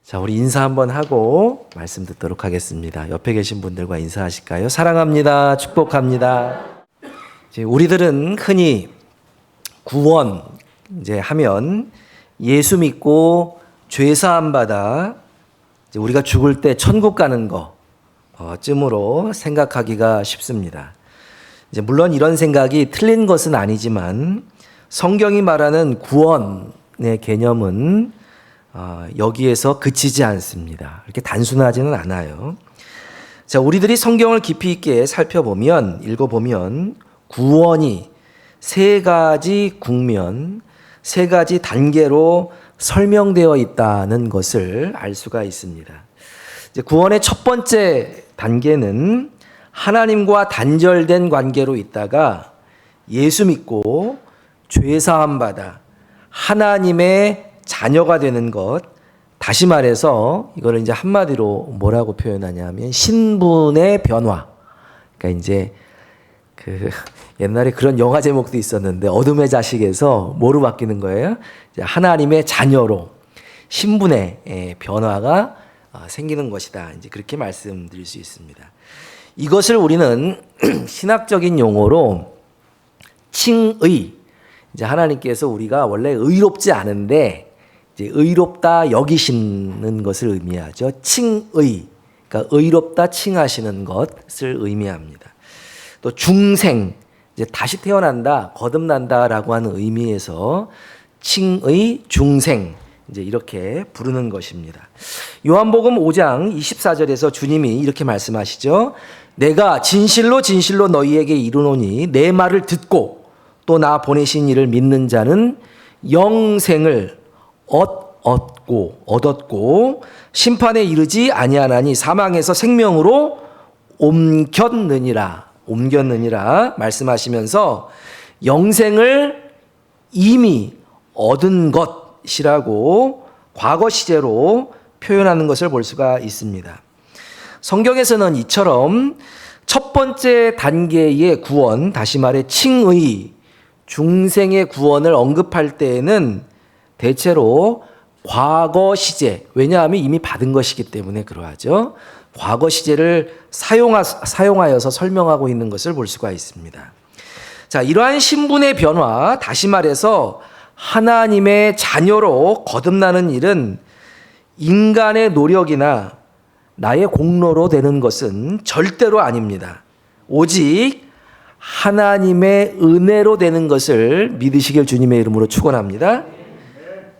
자, 우리 인사 한번 하고 말씀 듣도록 하겠습니다. 옆에 계신 분들과 인사하실까요? 사랑합니다. 축복합니다. 이제 우리들은 흔히 구원 이제 하면 예수 믿고 죄 사함 받아 이제 우리가 죽을 때 천국 가는 쯤으로 생각하기가 쉽습니다. 이제 물론 이런 생각이 틀린 것은 아니지만 성경이 말하는 구원의 개념은 여기에서 그치지 않습니다. 이렇게 단순하지는 않아요. 자, 우리들이 성경을 깊이 있게 살펴보면, 읽어보면 구원이 세 가지 국면, 세 가지 단계로 설명되어 있다는 것을 알 수가 있습니다. 이제 구원의 첫 번째 단계는 하나님과 단절된 관계로 있다가 예수 믿고 죄 사함 받아 하나님의 자녀가 되는 것, 다시 말해서 이거를 이제 한마디로 뭐라고 표현하냐면 신분의 변화. 그러니까 이제 옛날에 그런 영화 제목도 있었는데 어둠의 자식에서 뭐로 바뀌는 거예요? 이제 하나님의 자녀로 신분의 변화가 생기는 것이다. 이제 그렇게 말씀드릴 수 있습니다. 이것을 우리는 신학적인 용어로 칭의. 이제 하나님께서 우리가 원래 의롭지 않은데 이제 의롭다 여기시는 것을 의미하죠. 칭의, 그러니까 의롭다 칭하시는 것을 의미합니다. 또 중생, 이제 다시 태어난다, 거듭난다라고 하는 의미에서 칭의, 중생, 이제 이렇게 부르는 것입니다. 요한복음 5장 24절에서 주님이 이렇게 말씀하시죠. 내가 진실로 진실로 너희에게 이르노니 내 말을 듣고 또 나 보내신 이를 믿는 자는 영생을 얻었고 심판에 이르지 아니하나니 사망에서 생명으로 옮겼느니라 말씀하시면서 영생을 이미 얻은 것이라고 과거 시제로 표현하는 것을 볼 수가 있습니다. 성경에서는 이처럼 첫 번째 단계의 구원, 다시 말해 칭의, 중생의 구원을 언급할 때에는 대체로 과거 시제, 왜냐하면 이미 받은 것이기 때문에 그러하죠. 과거 시제를 사용하여서 설명하고 있는 것을 볼 수가 있습니다. 자, 이러한 신분의 변화, 다시 말해서 하나님의 자녀로 거듭나는 일은 인간의 노력이나 나의 공로로 되는 것은 절대로 아닙니다. 오직 하나님의 은혜로 되는 것을 믿으시길 주님의 이름으로 축원합니다.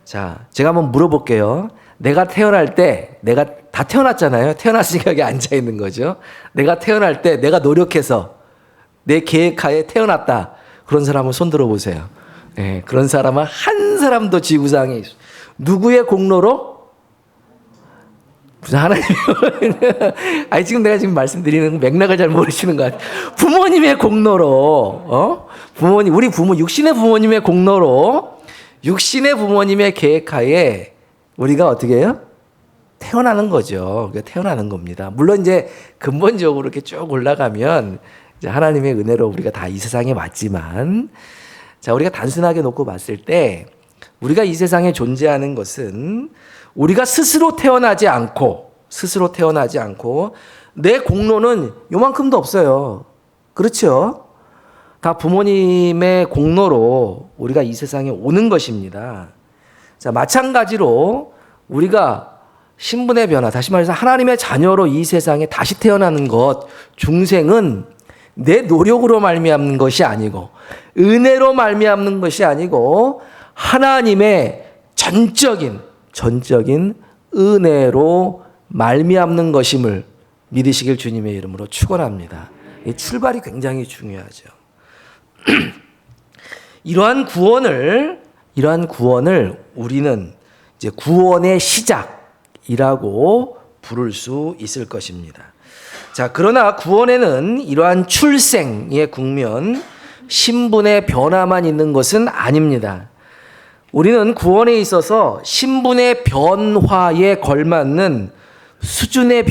자, 제가 한번 물어볼게요. 내가 태어날 때, 내가 다 태어났잖아요. 태어났으니까 여기 앉아 있는 거죠. 내가 태어날 때 내가 노력해서 내 계획하에 태어났다. 그런 사람은 손 들어보세요. 네, 그런 사람은 한 사람도 지구상에 누구의 공로로? 무슨 하나님? 아니 지금 내가 지금 말씀드리는 맥락을 잘 모르시는 것 같아요. 부모님의 공로로, 우리 부모, 육신의 부모님의 공로로, 육신의 부모님의 계획하에 우리가 어떻게 해요? 태어나는 거죠. 태어나는 겁니다. 물론 이제 근본적으로 이렇게 쭉 올라가면 이제 하나님의 은혜로 우리가 다 이 세상에 왔지만, 자, 우리가 단순하게 놓고 봤을 때 우리가 이 세상에 존재하는 것은 우리가 스스로 태어나지 않고 내 공로는 요만큼도 없어요. 그렇죠? 다 부모님의 공로로 우리가 이 세상에 오는 것입니다. 자, 마찬가지로 우리가 신분의 변화, 다시 말해서 하나님의 자녀로 이 세상에 다시 태어나는 것, 중생은 내 노력으로 말미암는 것이 아니고 은혜로 말미암는 것이 아니고 하나님의 전적인 은혜로 말미암는 것임을 믿으시길 주님의 이름으로 축원합니다. 이 출발이 굉장히 중요하죠. 이러한 구원을 우리는 이제 구원의 시작이라고 부를 수 있을 것입니다. 자, 그러나 구원에는 이러한 출생의 국면, 신분의 변화만 있는 것은 아닙니다. 우리는 구원에 있어서 신분의 변화에 걸맞는 수준의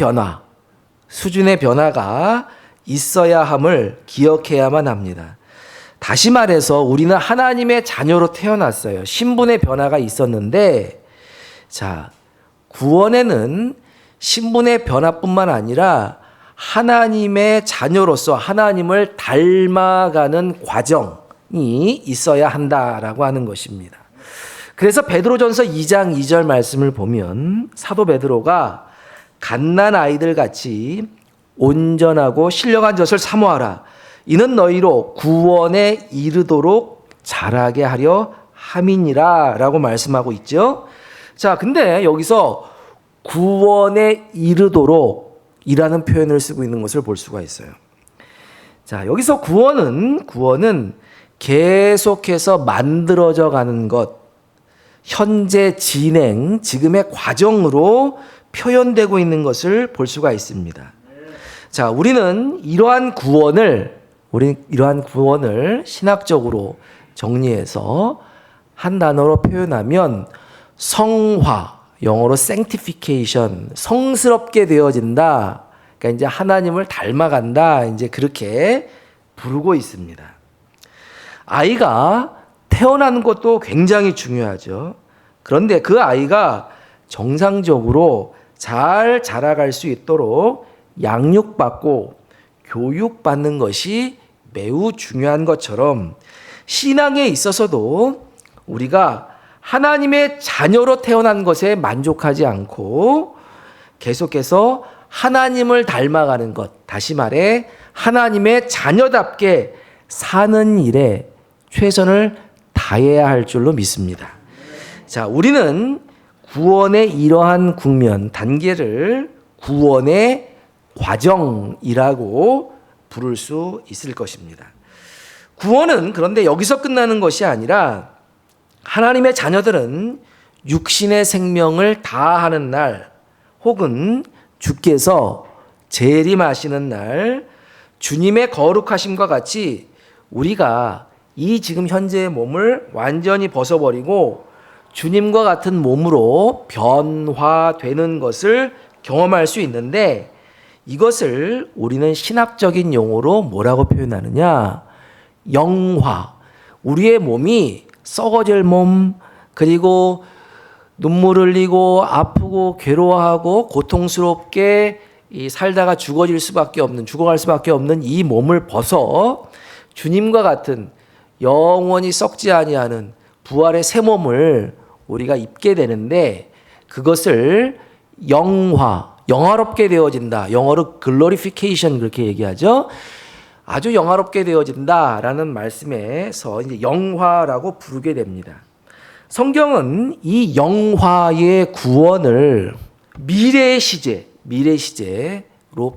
변화가 있어야 함을 기억해야만 합니다. 다시 말해서 우리는 하나님의 자녀로 태어났어요. 신분의 변화가 있었는데, 자, 구원에는 신분의 변화뿐만 아니라 하나님의 자녀로서 하나님을 닮아가는 과정이 있어야 한다라고 하는 것입니다. 그래서 베드로전서 2장 2절 말씀을 보면 사도 베드로가 갓난 아이들 같이 온전하고 신령한 젖을 사모하라. 이는 너희로 구원에 이르도록 자라게 하려 함이니라 라고 말씀하고 있죠. 자, 근데 여기서 구원에 이르도록 이라는 표현을 쓰고 있는 것을 볼 수가 있어요. 자, 여기서 구원은 계속해서 만들어져 가는 것, 현재 진행, 지금의 과정으로 표현되고 있는 것을 볼 수가 있습니다. 자, 우리는 이러한 구원을 신학적으로 정리해서 한 단어로 표현하면 성화, 영어로 sanctification, 성스럽게 되어진다. 그러니까 이제 하나님을 닮아간다. 이제 그렇게 부르고 있습니다. 아이가 태어나는 것도 굉장히 중요하죠. 그런데 그 아이가 정상적으로 잘 자라갈 수 있도록 양육받고 교육받는 것이 매우 중요한 것처럼 신앙에 있어서도 우리가 하나님의 자녀로 태어난 것에 만족하지 않고 계속해서 하나님을 닮아가는 것, 다시 말해 하나님의 자녀답게 사는 일에 최선을 다해야 할 줄로 믿습니다. 자, 우리는 구원의 이러한 국면, 단계를 구원의 과정이라고 부를 수 있을 것입니다. 구원은 그런데 여기서 끝나는 것이 아니라 하나님의 자녀들은 육신의 생명을 다하는 날 혹은 주께서 재림하시는 날 주님의 거룩하심과 같이 우리가 이 지금 현재의 몸을 완전히 벗어버리고 주님과 같은 몸으로 변화되는 것을 경험할 수 있는데 이것을 우리는 신학적인 용어로 뭐라고 표현하느냐? 영화. 우리의 몸이 썩어질 몸, 그리고 눈물 흘리고 아프고 괴로워하고 고통스럽게 살다가 죽어갈 수밖에 없는 이 몸을 벗어 주님과 같은 영원히 썩지 아니하는 부활의 새 몸을 우리가 입게 되는데 그것을 영화롭게 되어진다. 영어로 glorification 그렇게 얘기하죠. 아주 영화롭게 되어진다라는 말씀에서 이제 영화라고 부르게 됩니다. 성경은 이 영화의 구원을 미래의 시제로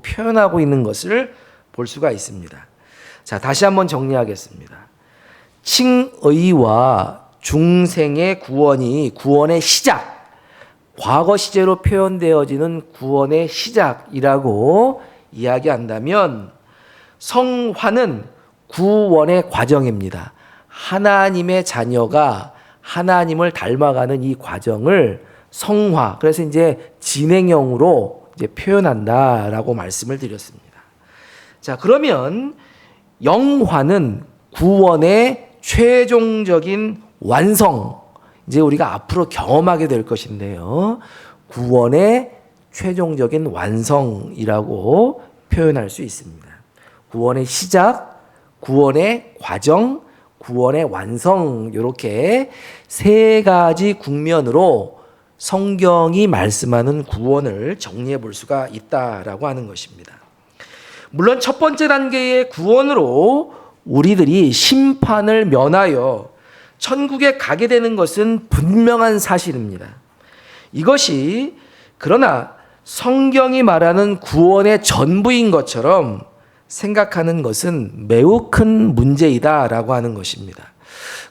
표현하고 있는 것을 볼 수가 있습니다. 자, 다시 한번 정리하겠습니다. 칭의와 중생의 구원이 구원의 시작, 과거 시제로 표현되어지는 구원의 시작이라고 이야기한다면 성화는 구원의 과정입니다. 하나님의 자녀가 하나님을 닮아가는 이 과정을 성화, 그래서 이제 진행형으로 이제 표현한다라고 말씀을 드렸습니다. 자, 그러면 영화는 구원의 최종적인 완성, 이제 우리가 앞으로 경험하게 될 것인데요. 구원의 최종적인 완성이라고 표현할 수 있습니다. 구원의 시작, 구원의 과정, 구원의 완성, 이렇게 세 가지 국면으로 성경이 말씀하는 구원을 정리해 볼 수가 있다라고 하는 것입니다. 물론 첫 번째 단계의 구원으로 우리들이 심판을 면하여 천국에 가게 되는 것은 분명한 사실입니다. 이것이 그러나 성경이 말하는 구원의 전부인 것처럼 생각하는 것은 매우 큰 문제이다라고 하는 것입니다.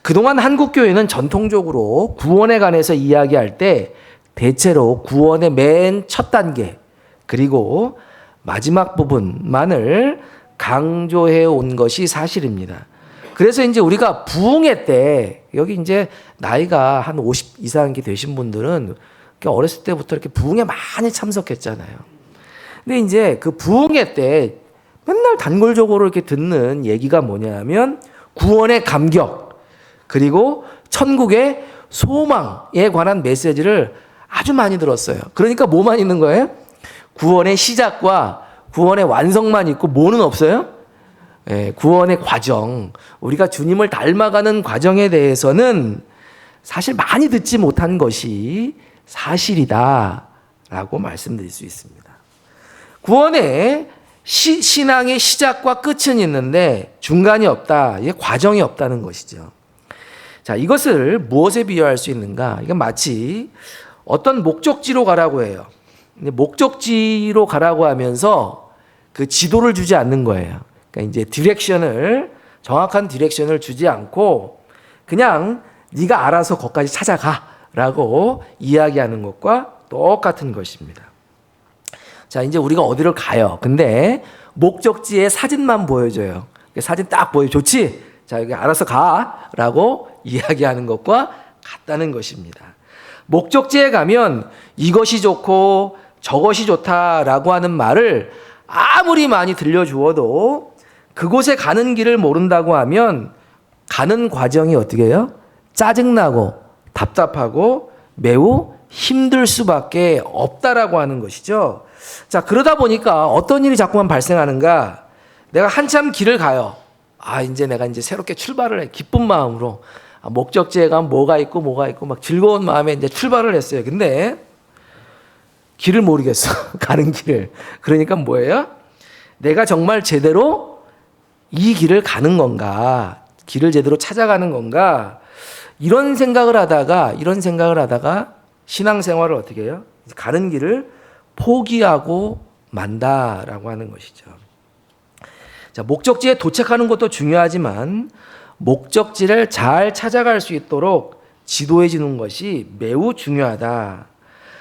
그동안 한국교회는 전통적으로 구원에 관해서 이야기할 때 대체로 구원의 맨 첫 단계 그리고 마지막 부분만을 강조해 온 것이 사실입니다. 그래서 이제 우리가 부흥회 때 여기 이제 나이가 한 50 이상 되신 분들은 어렸을 때부터 이렇게 부흥회 많이 참석했잖아요. 근데 이제 그 부흥회 때 맨날 단골적으로 이렇게 듣는 얘기가 뭐냐면 구원의 감격 그리고 천국의 소망에 관한 메시지를 아주 많이 들었어요. 그러니까 뭐만 있는 거예요? 구원의 시작과 구원의 완성만 있고 뭐는 없어요? 예, 구원의 과정, 우리가 주님을 닮아가는 과정에 대해서는 사실 많이 듣지 못한 것이 사실이다라고 말씀드릴 수 있습니다. 구원의 신앙의 시작과 끝은 있는데 중간이 없다, 이게 과정이 없다는 것이죠. 자, 이것을 무엇에 비유할 수 있는가? 이건 마치 어떤 목적지로 가라고 해요. 근데 목적지로 가라고 하면서 그 지도를 주지 않는 거예요. 그러니까 이제 정확한 디렉션을 주지 않고 그냥 네가 알아서 거기까지 찾아가라고 이야기하는 것과 똑같은 것입니다. 자, 이제 우리가 어디를 가요. 근데 목적지의 사진만 보여줘요. 사진 딱 보여, 좋지? 자, 여기 알아서 가라고 이야기하는 것과 같다는 것입니다. 목적지에 가면 이것이 좋고 저것이 좋다라고 하는 말을 아무리 많이 들려주어도 그곳에 가는 길을 모른다고 하면 가는 과정이 어떻게 해요? 짜증나고 답답하고 매우 힘들 수밖에 없다라고 하는 것이죠. 자, 그러다 보니까 어떤 일이 자꾸만 발생하는가? 내가 한참 길을 가요. 이제 내가 새롭게 출발을 해. 기쁜 마음으로. 목적지에 가면 뭐가 있고 막 즐거운 마음에 이제 출발을 했어요. 근데 길을 모르겠어. 가는 길을. 그러니까 뭐예요? 내가 정말 제대로 이 길을 가는 건가? 길을 제대로 찾아가는 건가? 이런 생각을 하다가 신앙생활을 어떻게 해요? 가는 길을 포기하고 만다라고 하는 것이죠. 자, 목적지에 도착하는 것도 중요하지만 목적지를 잘 찾아갈 수 있도록 지도해 주는 것이 매우 중요하다.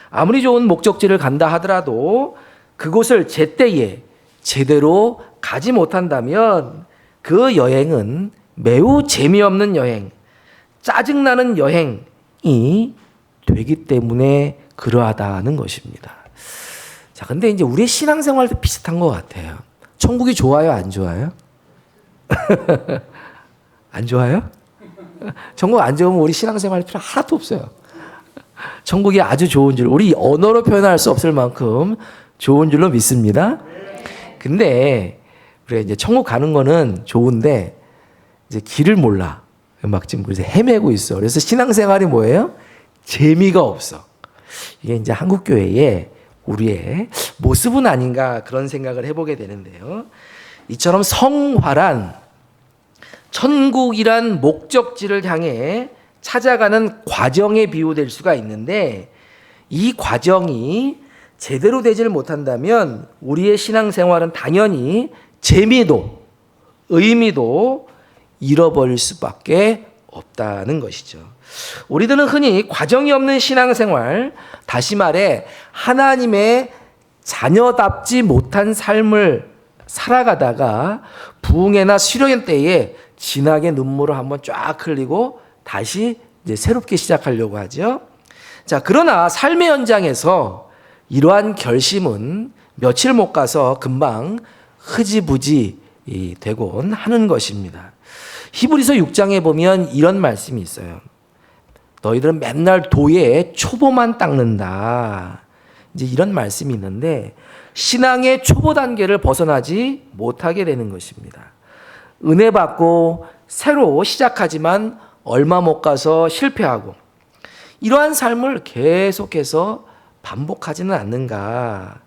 아무리 좋은 목적지를 간다 하더라도 그곳을 제때에 제대로 가지 못한다면 그 여행은 매우 재미없는 여행, 짜증나는 여행이 되기 때문에 그러하다는 것입니다. 자, 근데 이제 우리의 신앙생활도 비슷한 것 같아요. 천국이 좋아요, 안 좋아요? 안 좋아요? 천국 안 좋으면 우리 신앙생활 필요 하나도 없어요. 천국이 아주 좋은 줄, 우리 언어로 표현할 수 없을 만큼 좋은 줄로 믿습니다. 근데 우리가 이제 천국 가는 거는 좋은데 이제 길을 몰라. 막 지금 그래서 헤매고 있어. 그래서 신앙생활이 뭐예요? 재미가 없어. 이게 이제 한국 교회의 우리의 모습은 아닌가 그런 생각을 해보게 되는데요. 이처럼 성화란 천국이란 목적지를 향해 찾아가는 과정에 비유될 수가 있는데 이 과정이 제대로 되지를 못한다면 우리의 신앙생활은 당연히 재미도 의미도 잃어버릴 수밖에 없다는 것이죠. 우리들은 흔히 과정이 없는 신앙생활, 다시 말해 하나님의 자녀답지 못한 삶을 살아가다가 부흥회나 수련회 때에 진하게 눈물을 한번 쫙 흘리고 다시 이제 새롭게 시작하려고 하죠. 자, 그러나 삶의 현장에서 이러한 결심은 며칠 못 가서 금방 흐지부지 되곤 하는 것입니다. 히브리서 6장에 보면 이런 말씀이 있어요. 너희들은 맨날 도에 초보만 닦는다. 이제 이런 말씀이 있는데 신앙의 초보 단계를 벗어나지 못하게 되는 것입니다. 은혜 받고 새로 시작하지만 얼마 못 가서 실패하고 이러한 삶을 계속해서 반복하지는 않는가.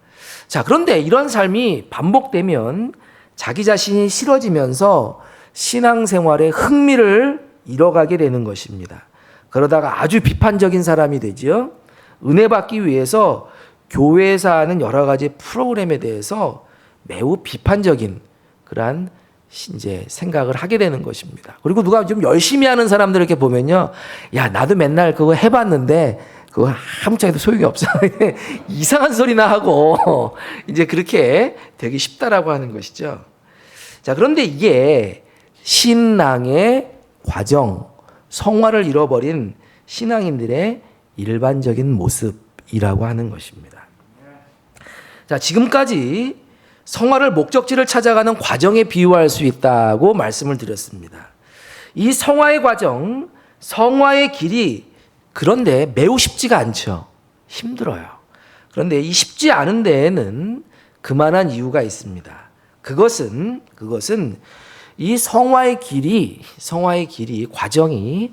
자, 그런데 이런 삶이 반복되면 자기 자신이 싫어지면서 신앙생활의 흥미를 잃어가게 되는 것입니다. 그러다가 아주 비판적인 사람이 되죠. 은혜 받기 위해서 교회에서 하는 여러 가지 프로그램에 대해서 매우 비판적인 그러한 이제 생각을 하게 되는 것입니다. 그리고 누가 좀 열심히 하는 사람들 이렇게 보면요. 야, 나도 맨날 그거 해봤는데 그거 아무짝에도 소용이 없어. 이상한 소리나 하고 이제 그렇게 되기 쉽다라고 하는 것이죠. 자, 그런데 이게 신앙의 과정, 성화를 잃어버린 신앙인들의 일반적인 모습이라고 하는 것입니다. 자, 지금까지 성화를 목적지를 찾아가는 과정에 비유할 수 있다고 말씀을 드렸습니다. 이 성화의 과정, 성화의 길이 그런데 매우 쉽지가 않죠. 힘들어요. 그런데 이 쉽지 않은 데에는 그만한 이유가 있습니다. 그것은 이 성화의 길이 과정이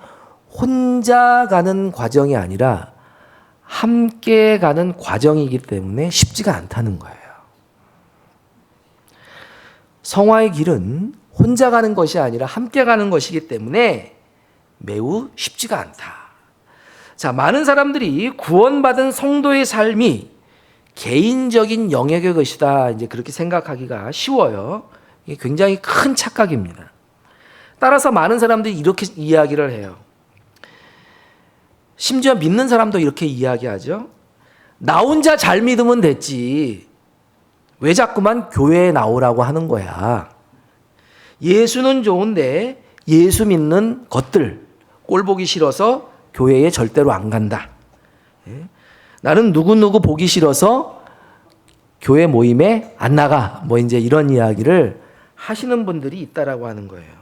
혼자 가는 과정이 아니라 함께 가는 과정이기 때문에 쉽지가 않다는 거예요. 성화의 길은 혼자 가는 것이 아니라 함께 가는 것이기 때문에 매우 쉽지가 않다. 자, 많은 사람들이 구원받은 성도의 삶이 개인적인 영역의 것이다. 이제 그렇게 생각하기가 쉬워요. 이게 굉장히 큰 착각입니다. 따라서 많은 사람들이 이렇게 이야기를 해요. 심지어 믿는 사람도 이렇게 이야기하죠. 나 혼자 잘 믿으면 됐지. 왜 자꾸만 교회에 나오라고 하는 거야. 예수는 좋은데 예수 믿는 것들 꼴 보기 싫어서 교회에 절대로 안 간다. 나는 누구누구 보기 싫어서 교회 모임에 안 나가. 뭐 이제 이런 이야기를 하시는 분들이 있다라고 하는 거예요.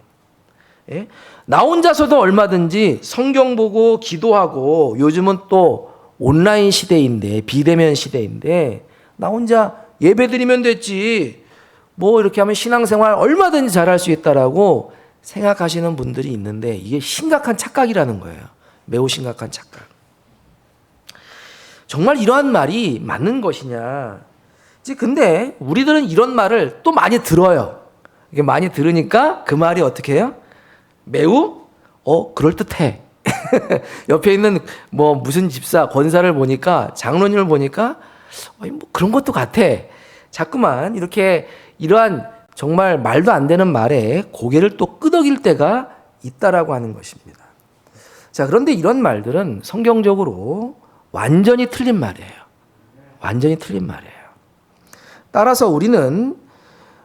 나 혼자서도 얼마든지 성경 보고 기도하고 요즘은 또 온라인 시대인데 비대면 시대인데 나 혼자 예배 드리면 됐지. 뭐 이렇게 하면 신앙생활 얼마든지 잘할 수 있다라고 생각하시는 분들이 있는데 이게 심각한 착각이라는 거예요. 매우 심각한 착각. 정말 이러한 말이 맞는 것이냐. 근데 우리들은 이런 말을 또 많이 들어요. 이게 많이 들으니까 그 말이 어떻게 해요? 매우 그럴듯해. 옆에 있는 뭐 무슨 집사 권사를 보니까 장로님을 보니까 뭐 그런 것도 같아. 자꾸만 이렇게 이러한 정말 말도 안 되는 말에 고개를 또 끄덕일 때가 있다라고 하는 것입니다. 자, 그런데 이런 말들은 성경적으로 완전히 틀린 말이에요. 완전히 틀린 말이에요. 따라서 우리는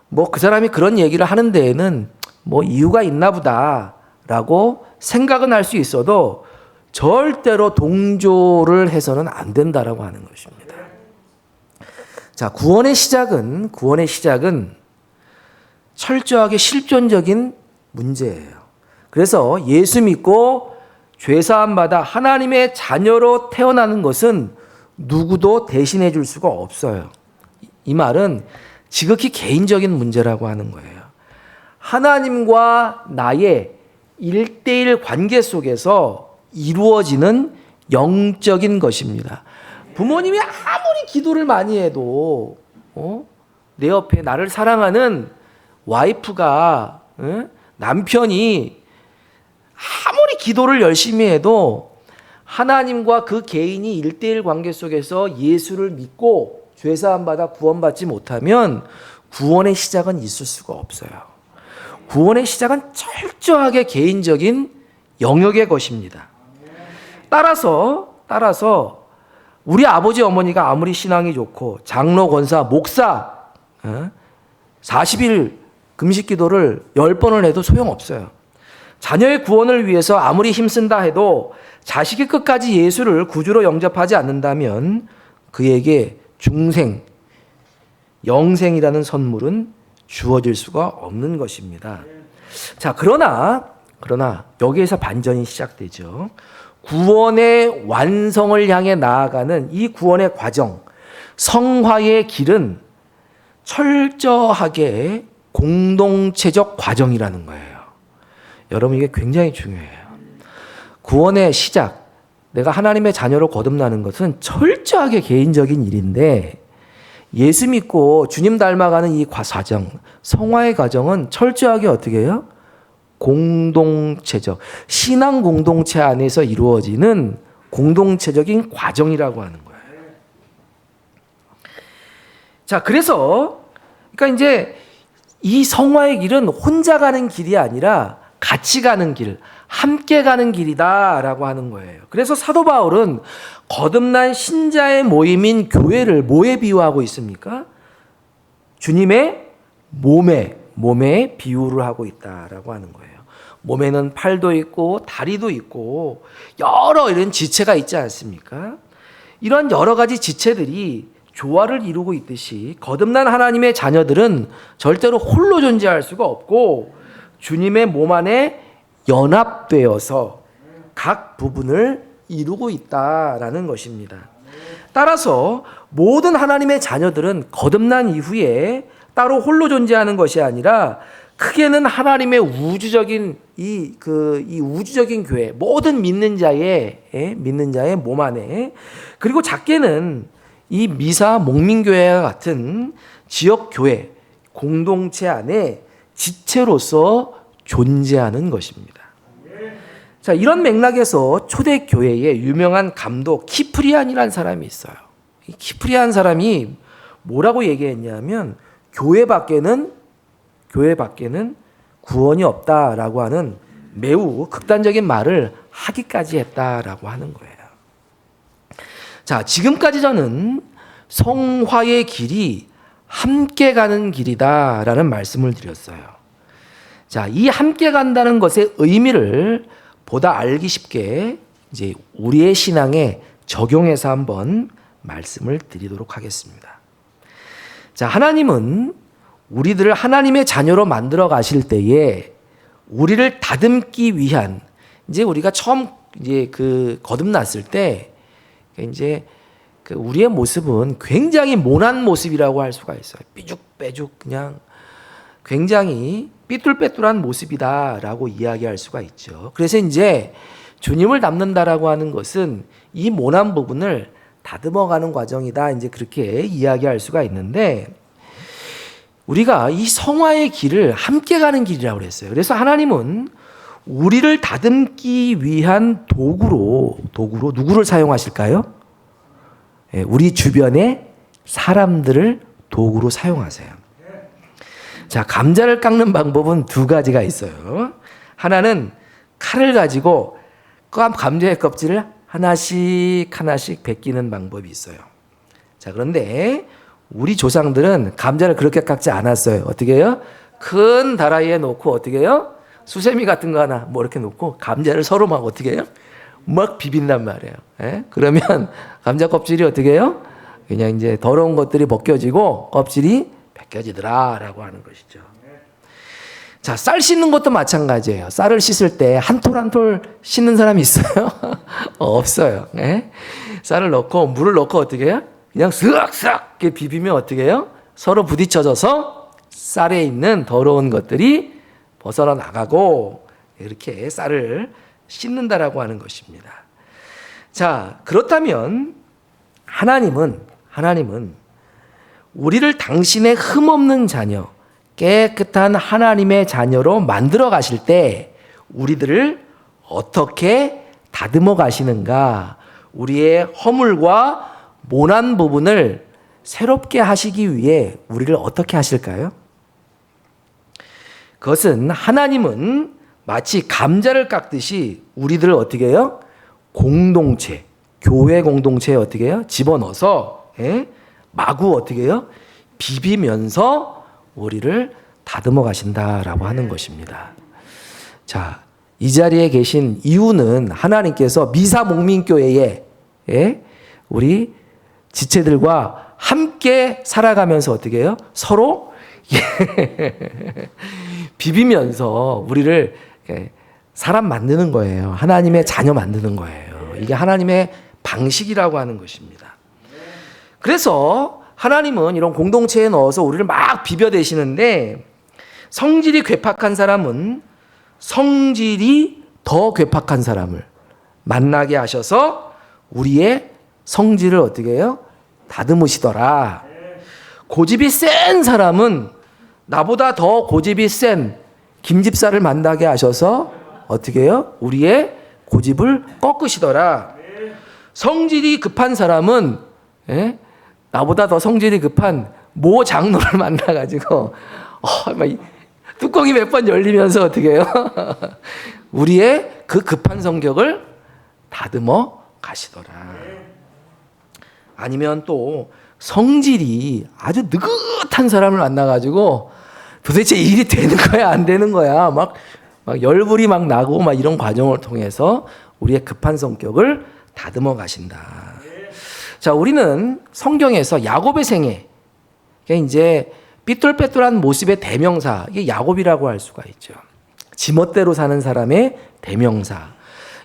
뭐 그 사람이 그런 얘기를 하는 데에는 뭐 이유가 있나 보다라고 생각은 할 수 있어도 절대로 동조를 해서는 안 된다라고 하는 것입니다. 자, 구원의 시작은 철저하게 실존적인 문제예요. 그래서 예수 믿고 죄사함 받아 하나님의 자녀로 태어나는 것은 누구도 대신해 줄 수가 없어요. 이 말은 지극히 개인적인 문제라고 하는 거예요. 하나님과 나의 1대1 관계 속에서 이루어지는 영적인 것입니다. 부모님이 아무리 기도를 많이 해도 내 옆에 나를 사랑하는 와이프가 남편이 아무리 기도를 열심히 해도 하나님과 그 개인이 1대1 관계 속에서 예수를 믿고 죄사함 받아 구원받지 못하면 구원의 시작은 있을 수가 없어요. 구원의 시작은 철저하게 개인적인 영역의 것입니다. 따라서 우리 아버지 어머니가 아무리 신앙이 좋고 장로, 권사, 목사 40일 금식 기도를 10번을 해도 소용없어요. 자녀의 구원을 위해서 아무리 힘쓴다 해도 자식이 끝까지 예수를 구주로 영접하지 않는다면 그에게 중생, 영생이라는 선물은 주어질 수가 없는 것입니다. 자, 그러나 여기에서 반전이 시작되죠. 구원의 완성을 향해 나아가는 이 구원의 과정, 성화의 길은 철저하게 공동체적 과정이라는 거예요. 여러분, 이게 굉장히 중요해요. 구원의 시작, 내가 하나님의 자녀로 거듭나는 것은 철저하게 개인적인 일인데 예수 믿고 주님 닮아가는 이 과정, 성화의 과정은 철저하게 어떻게 해요? 공동체적, 신앙 공동체 안에서 이루어지는 공동체적인 과정이라고 하는 거예요. 자, 그러니까 이제 이 성화의 길은 혼자 가는 길이 아니라 같이 가는 길, 함께 가는 길이다라고 하는 거예요. 그래서 사도 바울은 거듭난 신자의 모임인 교회를 뭐에 비유하고 있습니까? 주님의 몸에 비유를 하고 있다라고 하는 거예요. 몸에는 팔도 있고 다리도 있고 여러 이런 지체가 있지 않습니까? 이런 여러 가지 지체들이 조화를 이루고 있듯이 거듭난 하나님의 자녀들은 절대로 홀로 존재할 수가 없고 주님의 몸 안에 연합되어서 각 부분을 이루고 있다라는 것입니다. 따라서 모든 하나님의 자녀들은 거듭난 이후에 따로 홀로 존재하는 것이 아니라 크게는 하나님의 우주적인 이 우주적인 교회, 모든 믿는 자의 몸 안에, 그리고 작게는 이 미사 목민교회와 같은 지역 교회 공동체 안에 지체로서 존재하는 것입니다. 자, 이런 맥락에서 초대교회의 유명한 감독 키프리안이라는 사람이 있어요. 이 키프리안 사람이 뭐라고 얘기했냐면 교회 밖에는 구원이 없다라고 하는 매우 극단적인 말을 하기까지 했다라고 하는 거예요. 자, 지금까지 저는 성화의 길이 함께 가는 길이다라는 말씀을 드렸어요. 자, 이 함께 간다는 것의 의미를 보다 알기 쉽게 이제 우리의 신앙에 적용해서 한번 말씀을 드리도록 하겠습니다. 자, 하나님은 우리들을 하나님의 자녀로 만들어 가실 때에 우리를 다듬기 위한, 이제 우리가 처음 이제 거듭났을 때 이제 우리의 모습은 굉장히 모난 모습이라고 할 수가 있어요. 삐죽빼죽 그냥 굉장히 삐뚤빼뚤한 모습이다라고 이야기할 수가 있죠. 그래서 이제 주님을 닮는다라고 하는 것은 이 모난 부분을 다듬어가는 과정이다, 이제 그렇게 이야기할 수가 있는데, 우리가 이 성화의 길을 함께 가는 길이라고 그랬어요. 그래서 하나님은 우리를 다듬기 위한 도구로 누구를 사용하실까요? 우리 주변의 사람들을 도구로 사용하세요. 자, 감자를 깎는 방법은 두 가지가 있어요. 하나는 칼을 가지고 감자의 껍질을 하나씩 벗기는 방법이 있어요. 자, 그런데 우리 조상들은 감자를 그렇게 깎지 않았어요. 어떻게 해요? 큰 다라이에 놓고 어떻게 해요? 수세미 같은 거 하나 뭐 이렇게 놓고 감자를 서로 막 어떻게 해요? 막 비빈단 말이에요. 그러면 감자 껍질이 어떻게 해요? 그냥 이제 더러운 것들이 벗겨지고 껍질이 벗겨지더라라고 하는 것이죠. 자, 쌀 씻는 것도 마찬가지예요. 쌀을 씻을 때 한 톨 한 톨 씻는 사람이 있어요? 없어요. 쌀을 넣고 물을 넣고 어떻게 해요? 그냥 쓱쓱 이렇게 비비면 어떻게 해요? 서로 부딪혀져서 쌀에 있는 더러운 것들이 벗어나 나가고 이렇게 쌀을 씻는다라고 하는 것입니다. 자, 그렇다면 하나님은 우리를 당신의 흠없는 자녀, 깨끗한 하나님의 자녀로 만들어 가실 때 우리들을 어떻게 다듬어 가시는가, 우리의 허물과 모난 부분을 새롭게 하시기 위해 우리를 어떻게 하실까요? 그것은 하나님은 마치 감자를 깎듯이 우리들을 어떻게 해요? 공동체, 교회 공동체에 어떻게 해요? 집어넣어서 마구 어떻게 해요? 비비면서 우리를 다듬어 가신다라고 하는 것입니다. 자, 이 자리에 계신 이유는 하나님께서 미사 목민교회에 우리 지체들과 함께 살아가면서 어떻게 해요? 서로 비비면서 우리를 사람 만드는 거예요. 하나님의 자녀 만드는 거예요. 이게 하나님의 방식이라고 하는 것입니다. 그래서 하나님은 이런 공동체에 넣어서 우리를 막 비벼대시는데, 성질이 괴팍한 사람은 성질이 더 괴팍한 사람을 만나게 하셔서 우리의 성질을 어떻게 해요? 다듬으시더라. 고집이 센 사람은 나보다 더 고집이 센 김집사를 만나게 하셔서 어떻게 해요? 우리의 고집을 꺾으시더라. 성질이 급한 사람은 나보다 더 성질이 급한 모 장로를 만나가지고 뚜껑이 몇 번 열리면서 어떻게 해요? 우리의 그 급한 성격을 다듬어 가시더라. 아니면 또 성질이 아주 느긋한 사람을 만나가지고 도대체 일이 되는 거야 안 되는 거야 막 열불이 막 나고 막 이런 과정을 통해서 우리의 급한 성격을 다듬어 가신다. 자, 우리는 성경에서 야곱의 생애, 이제 삐뚤빼뚤한 모습의 대명사, 이게 야곱이라고 할 수가 있죠. 지멋대로 사는 사람의 대명사.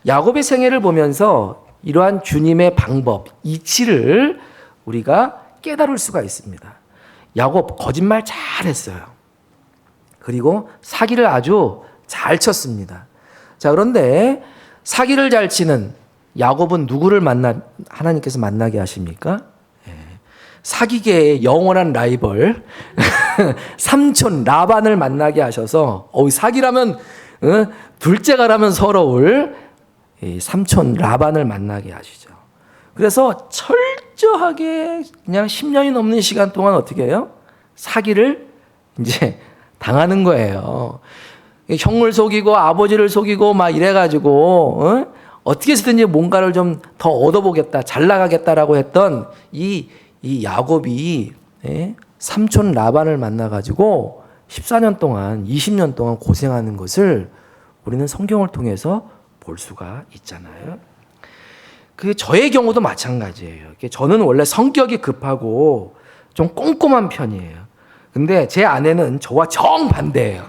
야곱의 생애를 보면서 이러한 주님의 방법, 이치를 우리가 깨달을 수가 있습니다. 야곱 거짓말 잘했어요. 그리고 사기를 아주 잘 쳤습니다. 자, 그런데 사기를 잘 치는 야곱은 누구를 하나님께서 만나게 하십니까? 사기계의 영원한 라이벌 삼촌 라반을 만나게 하셔서 사기라면 둘째가라면 서러울 삼촌 라반을 만나게 하시죠. 그래서 철저하게 그냥 10년이 넘는 시간 동안 어떻게 해요? 사기를 이제 당하는 거예요. 형을 속이고 아버지를 속이고 막 이래가지고 어떻게 해서든지 뭔가를 좀 더 얻어보겠다, 잘 나가겠다라고 했던 이 야곱이 삼촌 라반을 만나가지고 14년 동안, 20년 동안 고생하는 것을 우리는 성경을 통해서 볼 수가 있잖아요. 저의 경우도 마찬가지예요. 저는 원래 성격이 급하고 좀 꼼꼼한 편이에요. 근데 제 아내는 저와 정반대예요.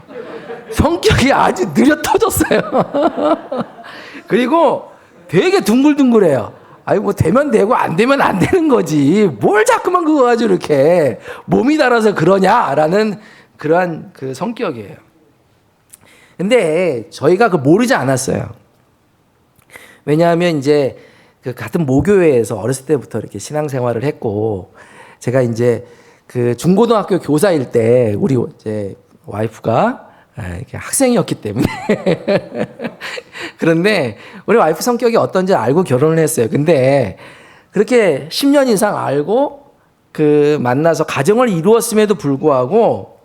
성격이 아주 느려 터졌어요. 그리고 되게 둥글둥글해요. 아니 뭐 되면 되고 안 되면 안 되는 거지. 뭘 자꾸만 그거 가지고 이렇게 몸이 달아서 그러냐라는 그러한 성격이에요. 근데 저희가 모르지 않았어요. 왜냐하면 이제 같은 모교회에서 어렸을 때부터 이렇게 신앙생활을 했고, 제가 이제 중고등학교 교사일 때 우리 이제 와이프가 학생이었기 때문에 그런데 우리 와이프 성격이 어떤지 알고 결혼을 했어요. 근데 그렇게 10년 이상 알고 만나서 가정을 이루었음에도 불구하고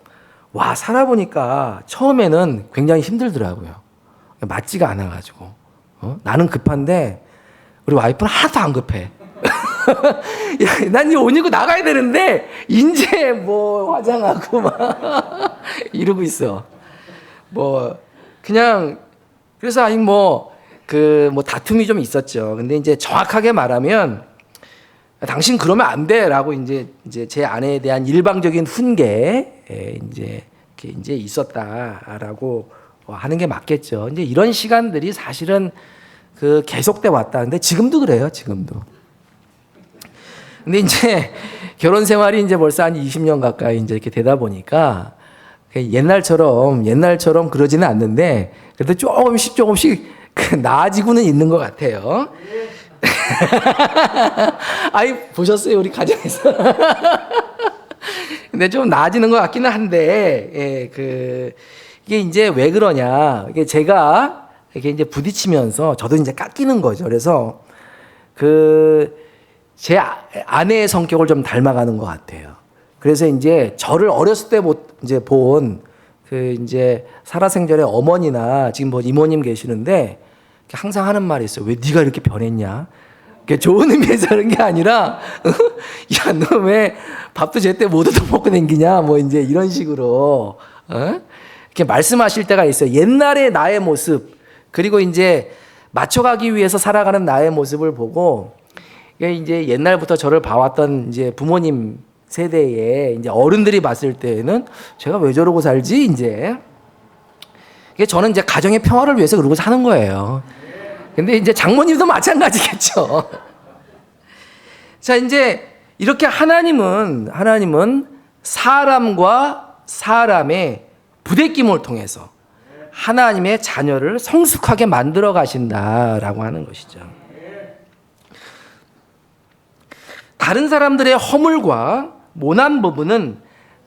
살아보니까 처음에는 굉장히 힘들더라고요. 맞지가 않아가지고 나는 급한데 우리 와이프는 하나도 안 급해. 난 이제 옷 입고 나가야 되는데 이제 뭐 화장하고 막 이러고 있어. 그냥 그래서 아니 다툼이 좀 있었죠. 근데 이제 정확하게 말하면 당신 그러면 안 돼라고 이제 제 아내에 대한 일방적인 훈계에 이제 있었다라고 하는 게 맞겠죠. 이제 이런 시간들이 사실은 계속돼 왔다. 근데 지금도 그래요. 지금도. 근데 이제 결혼 생활이 이제 벌써 한 20년 가까이 이제 이렇게 되다 보니까 옛날처럼 그러지는 않는데 그래도 조금씩 나아지고는 있는 것 같아요. 아이 보셨어요 우리 가정에서. 근데 좀 나아지는 것 같기는 한데 이게 이제 왜 그러냐? 이게 제가 이렇게 이제 부딪히면서 저도 이제 깎이는 거죠. 그래서 제 아내의 성격을 좀 닮아가는 것 같아요. 그래서 이제 저를 어렸을 때 이제 본 이제 살아생전의 어머니나 지금 이모님 계시는데 항상 하는 말이 있어요. 왜 네가 이렇게 변했냐? 좋은 의미에서 하는 게 아니라 야, 너 왜 밥도 제때 못 얻어먹고 댕기냐? 뭐 이제 이런 식으로 이렇게 말씀하실 때가 있어요. 옛날의 나의 모습 그리고 이제 맞춰가기 위해서 살아가는 나의 모습을 보고 이제 옛날부터 저를 봐왔던 이제 부모님 세대에 이제 어른들이 봤을 때는 제가 왜 저러고 살지 이제 저는 이제 가정의 평화를 위해서 그러고 사는 거예요. 근데 이제 장모님도 마찬가지겠죠. 자, 이제 이렇게 하나님은 사람과 사람의 부대낌을 통해서 하나님의 자녀를 성숙하게 만들어 가신다라고 하는 것이죠. 다른 사람들의 허물과 모난 부분은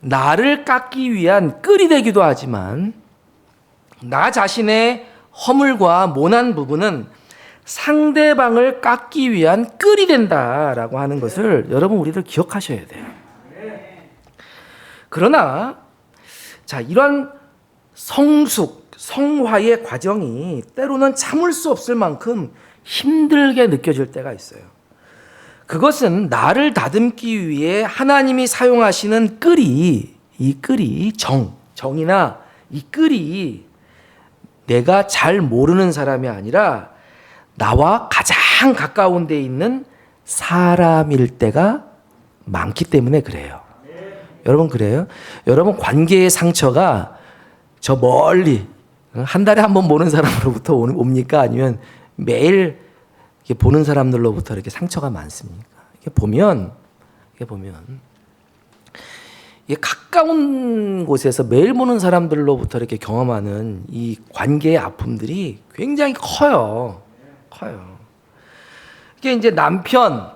나를 깎기 위한 끌이 되기도 하지만 나 자신의 허물과 모난 부분은 상대방을 깎기 위한 끌이 된다라고 하는 것을 여러분 우리들 기억하셔야 돼요. 그러나 이런 성화의 과정이 때로는 참을 수 없을 만큼 힘들게 느껴질 때가 있어요. 그것은 나를 다듬기 위해 하나님이 사용하시는 이 끌이 정이나 이 끌이 내가 잘 모르는 사람이 아니라 나와 가장 가까운 데 있는 사람일 때가 많기 때문에 그래요. 여러분 그래요? 여러분 관계의 상처가 저 멀리 한 달에 한 번 보는 사람으로부터 옵니까? 아니면 매일 이게 보는 사람들로부터 이렇게 상처가 많습니까? 이게 보면 이게 가까운 곳에서 매일 보는 사람들로부터 이렇게 경험하는 이 관계의 아픔들이 굉장히 커요. 이게 이제 남편,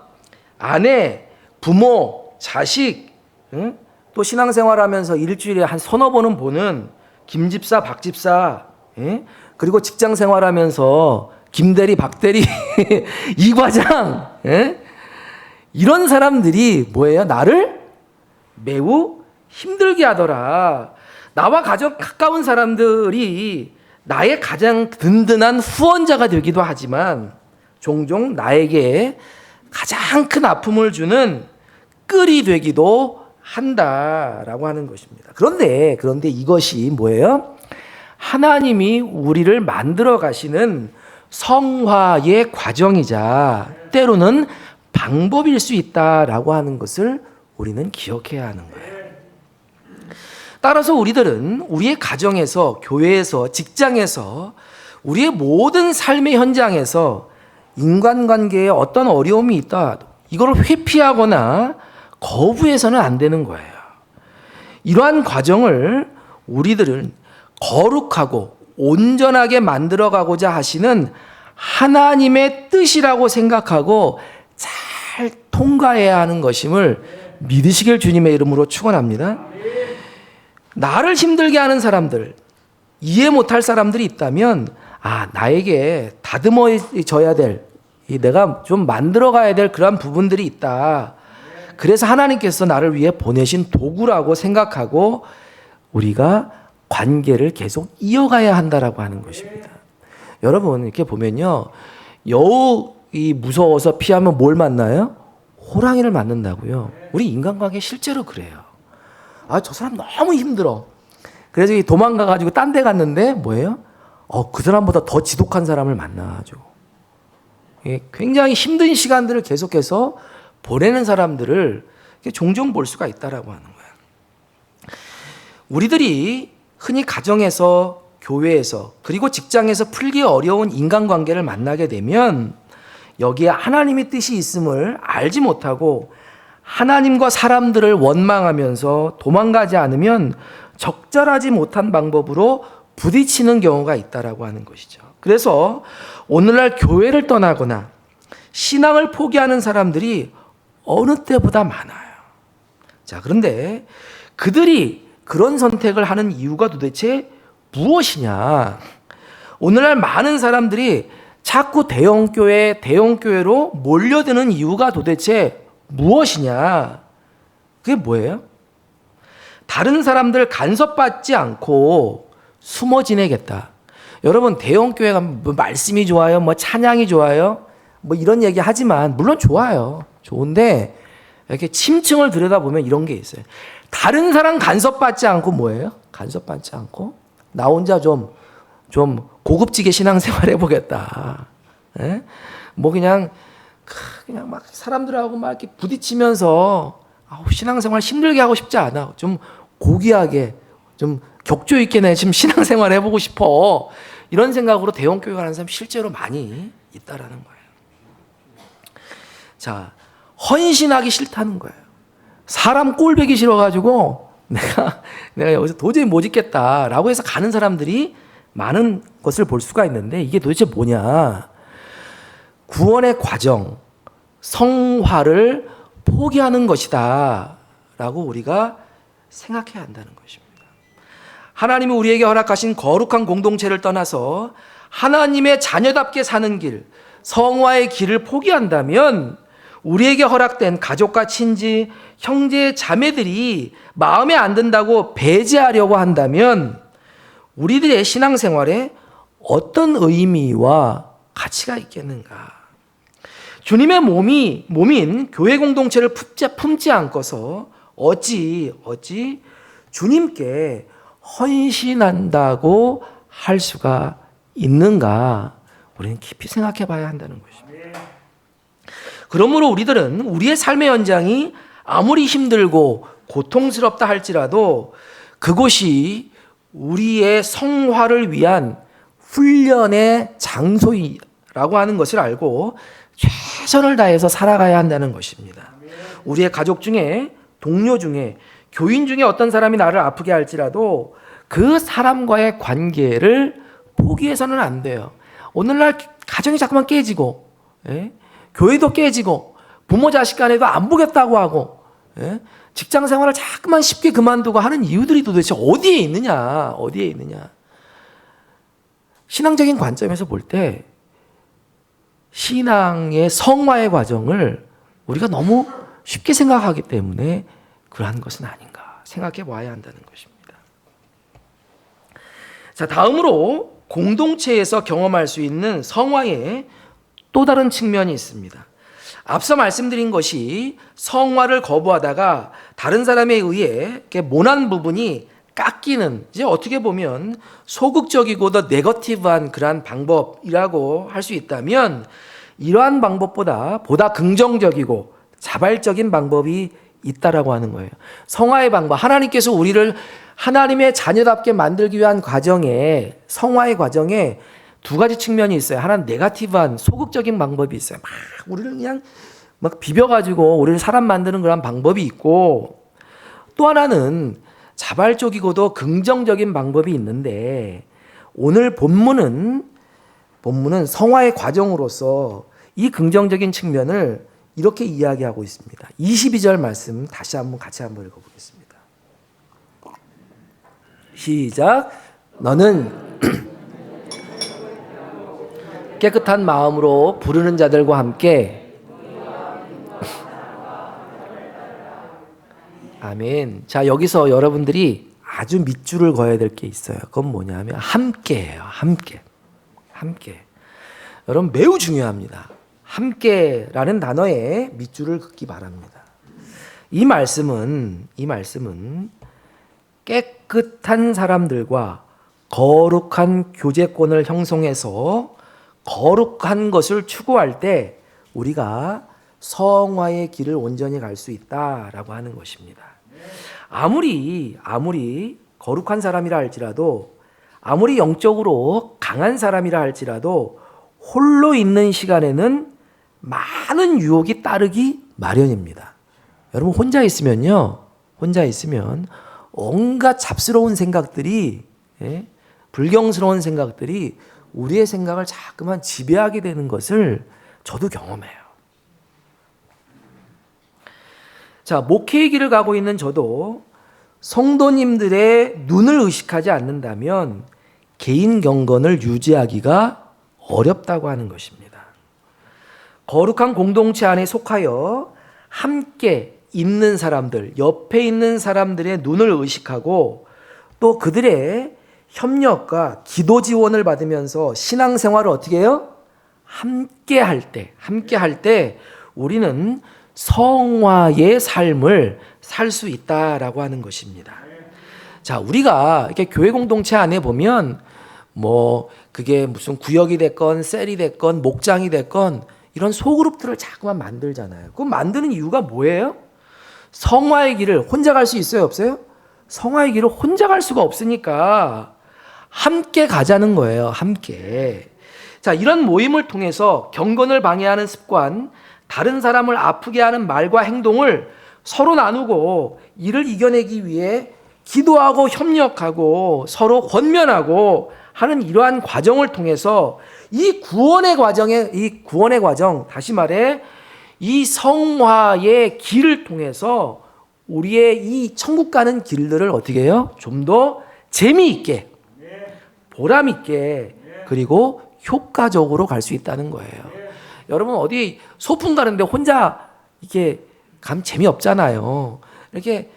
아내, 부모, 자식, 응? 또 신앙생활하면서 일주일에 한 서너 번은 보는 김집사, 박집사, 예? 그리고 직장생활하면서 김대리, 박대리, 이과장, 예? 이런 사람들이 뭐예요? 나를 매우 힘들게 하더라. 나와 가장 가까운 사람들이 나의 가장 든든한 후원자가 되기도 하지만 종종 나에게 가장 큰 아픔을 주는 끌이 되기도 한다라고 하는 것입니다. 그런데 이것이 뭐예요? 하나님이 우리를 만들어 가시는 성화의 과정이자 때로는 방법일 수 있다라고 하는 것을 우리는 기억해야 하는 거예요. 따라서 우리들은 우리의 가정에서, 교회에서, 직장에서, 우리의 모든 삶의 현장에서 인간관계에 어떤 어려움이 있다, 이걸 회피하거나 거부해서는 안 되는 거예요. 이러한 과정을 우리들은 거룩하고 온전하게 만들어가고자 하시는 하나님의 뜻이라고 생각하고 잘 통과해야 하는 것임을 믿으시길 주님의 이름으로 축원합니다. 나를 힘들게 하는 사람들, 이해 못할 사람들이 있다면 나에게 다듬어져야 될, 내가 좀 만들어가야 될 그런 부분들이 있다. 그래서 하나님께서 나를 위해 보내신 도구라고 생각하고 우리가 관계를 계속 이어가야 한다라고 하는 것입니다. 여러분 이렇게 보면요, 여우이 무서워서 피하면 뭘 만나요? 호랑이를 만난다고요. 우리 인간관계 실제로 그래요. 저 사람 너무 힘들어. 그래서 도망가가지고 딴 데 갔는데 뭐예요? 그 사람보다 더 지독한 사람을 만나가지고 굉장히 힘든 시간들을 계속해서 보내는 사람들을 종종 볼 수가 있다라고 하는 거예요. 우리들이 흔히 가정에서, 교회에서, 그리고 직장에서 풀기 어려운 인간관계를 만나게 되면 여기에 하나님의 뜻이 있음을 알지 못하고 하나님과 사람들을 원망하면서 도망가지 않으면 적절하지 못한 방법으로 부딪히는 경우가 있다라고 하는 것이죠. 그래서 오늘날 교회를 떠나거나 신앙을 포기하는 사람들이 어느 때보다 많아요. 자, 그런데 그들이 그런 선택을 하는 이유가 도대체 무엇이냐? 오늘날 많은 사람들이 자꾸 대형교회로 몰려드는 이유가 도대체 무엇이냐? 그게 뭐예요? 다른 사람들 간섭받지 않고 숨어 지내겠다. 여러분, 대형교회가 뭐 말씀이 좋아요? 뭐 찬양이 좋아요? 뭐 이런 얘기 하지만 물론 좋아요. 좋은데 이렇게 침층을 들여다보면 이런 게 있어요. 다른 사람 간섭받지 않고 뭐예요? 간섭받지 않고 나 혼자 좀 고급지게 신앙생활 해보겠다. 예? 뭐 그냥 막 사람들하고 막 이렇게 부딪히면서 신앙생활 힘들게 하고 싶지 않아. 좀 고귀하게, 좀 격조 있게 내 지금 신앙생활 해보고 싶어. 이런 생각으로 대형교회 가는 사람 실제로 많이 있다라는 거예요. 자, 헌신하기 싫다는 거예요. 사람 꼴보기 싫어가지고 내가 여기서 도저히 못 있겠다라고 해서 가는 사람들이 많은 것을 볼 수가 있는데 이게 도대체 뭐냐? 구원의 과정, 성화를 포기하는 것이다 라고 우리가 생각해야 한다는 것입니다. 하나님이 우리에게 허락하신 거룩한 공동체를 떠나서 하나님의 자녀답게 사는 길, 성화의 길을 포기한다면 우리에게 허락된 가족과 친지, 형제, 자매들이 마음에 안 든다고 배제하려고 한다면 우리들의 신앙생활에 어떤 의미와 가치가 있겠는가? 주님의 몸인 교회 공동체를 품지 않고서 어찌 주님께 헌신한다고 할 수가 있는가? 우리는 깊이 생각해 봐야 한다는 것입니다. 그러므로 우리들은 우리의 삶의 현장이 아무리 힘들고 고통스럽다 할지라도 그곳이 우리의 성화를 위한 훈련의 장소라고 라고 하는 것을 알고 최선을 다해서 살아가야 한다는 것입니다. 우리의 가족 중에, 동료 중에, 교인 중에 어떤 사람이 나를 아프게 할지라도 그 사람과의 관계를 포기해서는 안 돼요. 오늘날 가정이 자꾸만 깨지고, 교회도 깨지고, 부모 자식 간에도 안 보겠다고 하고, 직장 생활을 자꾸만 쉽게 그만두고 하는 이유들이 도대체 어디에 있느냐? 어디에 있느냐? 신앙적인 관점에서 볼 때 신앙의 성화의 과정을 우리가 너무 쉽게 생각하기 때문에 그러한 것은 아닌가 생각해 봐야 한다는 것입니다. 자, 다음으로 공동체에서 경험할 수 있는 성화의 또 다른 측면이 있습니다. 앞서 말씀드린 것이 성화를 거부하다가 다른 사람에 의해 이렇게 모난 부분이 깎이는, 이제 어떻게 보면 소극적이고 더 네거티브한 그러한 방법이라고 할 수 있다면, 이러한 방법보다 보다 긍정적이고 자발적인 방법이 있다라고 하는 거예요. 성화의 방법, 하나님께서 우리를 하나님의 자녀답게 만들기 위한 과정에, 성화의 과정에 두 가지 측면이 있어요. 하나는 네거티브한 소극적인 방법이 있어요. 막 우리를 그냥 막 비벼가지고 우리를 사람 만드는 그런 방법이 있고, 또 하나는 자발적이고도 긍정적인 방법이 있는데, 오늘 본문은 성화의 과정으로서 이 긍정적인 측면을 이렇게 이야기하고 있습니다. 22절 말씀 다시 한번 같이 한번 읽어보겠습니다. 시작. 너는 깨끗한 마음으로 부르는 자들과 함께, 아멘. 자, 여기서 여러분들이 아주 밑줄을 그어야 될 게 있어요. 그건 뭐냐면 함께예요. 함께. 여러분 매우 중요합니다. 함께라는 단어에 밑줄을 긋기 바랍니다. 이 말씀은 깨끗한 사람들과 거룩한 교제권을 형성해서 거룩한 것을 추구할 때 우리가 성화의 길을 온전히 갈 수 있다라고 하는 것입니다. 아무리 거룩한 사람이라 할지라도, 아무리 영적으로 강한 사람이라 할지라도 홀로 있는 시간에는 많은 유혹이 따르기 마련입니다. 여러분 혼자 있으면 온갖 잡스러운 생각들이, 불경스러운 생각들이 우리의 생각을 자꾸만 지배하게 되는 것을 저도 경험해요. 자, 목회의 길을 가고 있는 저도 성도님들의 눈을 의식하지 않는다면 개인 경건을 유지하기가 어렵다고 하는 것입니다. 거룩한 공동체 안에 속하여 함께 있는 사람들, 옆에 있는 사람들의 눈을 의식하고 또 그들의 협력과 기도 지원을 받으면서 신앙생활을 어떻게 해요? 함께 할 때 우리는 성화의 삶을 살 수 있다라고 하는 것입니다. 자, 우리가 이렇게 교회 공동체 안에 보면 그게 무슨 구역이 됐건 셀이 됐건 목장이 됐건 이런 소그룹들을 자꾸만 만들잖아요. 그럼 만드는 이유가 뭐예요? 성화의 길을 혼자 갈 수 있어요, 없어요? 성화의 길을 혼자 갈 수가 없으니까 함께 가자는 거예요. 함께. 자, 이런 모임을 통해서 경건을 방해하는 습관, 다른 사람을 아프게 하는 말과 행동을 서로 나누고 이를 이겨내기 위해 기도하고 협력하고 서로 권면하고 하는 이러한 과정을 통해서 이 구원의 과정, 다시 말해 이 성화의 길을 통해서 우리의 이 천국 가는 길들을 어떻게 해요? 좀 더 재미있게, 보람있게, 그리고 효과적으로 갈 수 있다는 거예요. 여러분 어디 소풍 가는데 혼자 이렇게 가면 재미없잖아요. 이렇게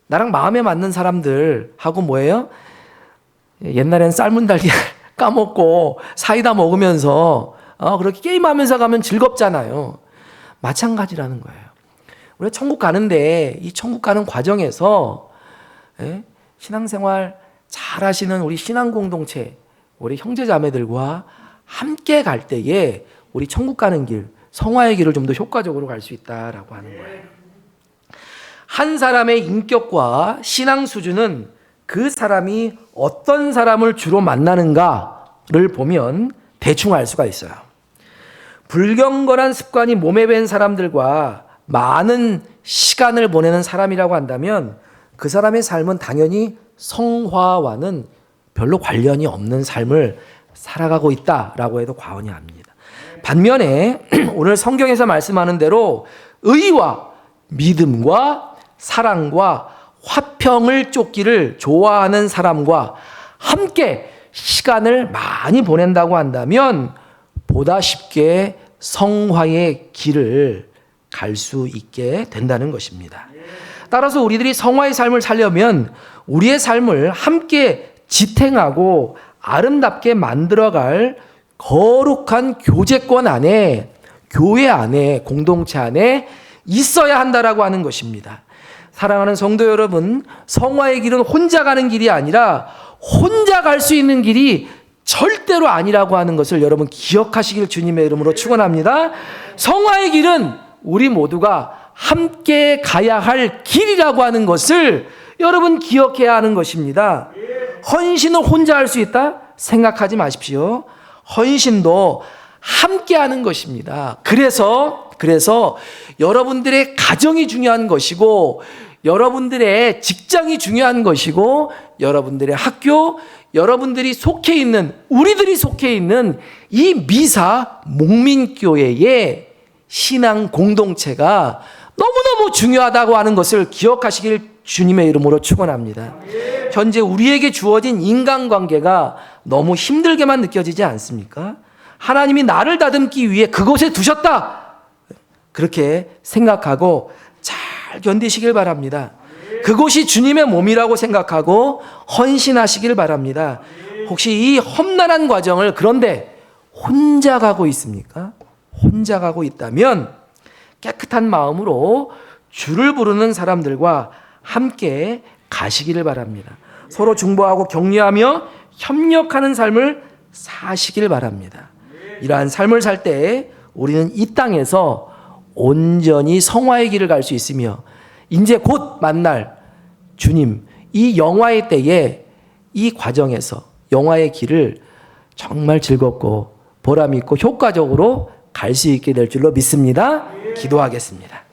나랑 마음에 맞는 사람들하고 뭐예요? 옛날엔 삶은 달걀 까먹고 사이다 먹으면서 그렇게 게임하면서 가면 즐겁잖아요. 마찬가지라는 거예요. 우리가 천국 가는데 이 천국 가는 과정에서 신앙생활 잘 하시는 우리 신앙공동체, 우리 형제자매들과 함께 갈 때에 우리 천국 가는 길, 성화의 길을 좀 더 효과적으로 갈 수 있다라고 하는 거예요. 한 사람의 인격과 신앙 수준은 그 사람이 어떤 사람을 주로 만나는가를 보면 대충 알 수가 있어요. 불경건한 습관이 몸에 밴 사람들과 많은 시간을 보내는 사람이라고 한다면 그 사람의 삶은 당연히 성화와는 별로 관련이 없는 삶을 살아가고 있다라고 해도 과언이 아닙니다. 반면에 오늘 성경에서 말씀하는 대로 의와 믿음과 사랑과 화평을 쫓기를 좋아하는 사람과 함께 시간을 많이 보낸다고 한다면 보다 쉽게 성화의 길을 갈 수 있게 된다는 것입니다. 따라서 우리들이 성화의 삶을 살려면 우리의 삶을 함께 지탱하고 아름답게 만들어갈 거룩한 교제권 안에, 교회 안에, 공동체 안에 있어야 한다라고 하는 것입니다. 사랑하는 성도 여러분, 성화의 길은 혼자 가는 길이 아니라 혼자 갈 수 있는 길이 절대로 아니라고 하는 것을 여러분 기억하시길 주님의 이름으로 축원합니다. 성화의 길은 우리 모두가 함께 가야 할 길이라고 하는 것을 여러분 기억해야 하는 것입니다. 헌신을 혼자 할 수 있다? 생각하지 마십시오. 헌신도 함께 하는 것입니다. 그래서 여러분들의 가정이 중요한 것이고, 여러분들의 직장이 중요한 것이고, 여러분들의 학교, 여러분들이 속해 있는, 우리들이 속해 있는 이 미사 목민교회의 신앙 공동체가 너무너무 중요하다고 하는 것을 기억하시길 주님의 이름으로 축원합니다. 현재 우리에게 주어진 인간관계가 너무 힘들게만 느껴지지 않습니까? 하나님이 나를 다듬기 위해 그곳에 두셨다, 그렇게 생각하고 잘 견디시길 바랍니다. 그곳이 주님의 몸이라고 생각하고 헌신하시길 바랍니다. 혹시 이 험난한 과정을 그런데 혼자 가고 있습니까? 혼자 가고 있다면 깨끗한 마음으로 주를 부르는 사람들과 함께 가시기를 바랍니다. 서로 중보하고 격려하며 협력하는 삶을 사시길 바랍니다. 이러한 삶을 살 때 우리는 이 땅에서 온전히 성화의 길을 갈 수 있으며 이제 곧 만날 주님, 이 영화의 때에 이 과정에서 영화의 길을 정말 즐겁고 보람 있고 효과적으로 갈 수 있게 될 줄로 믿습니다. 기도하겠습니다.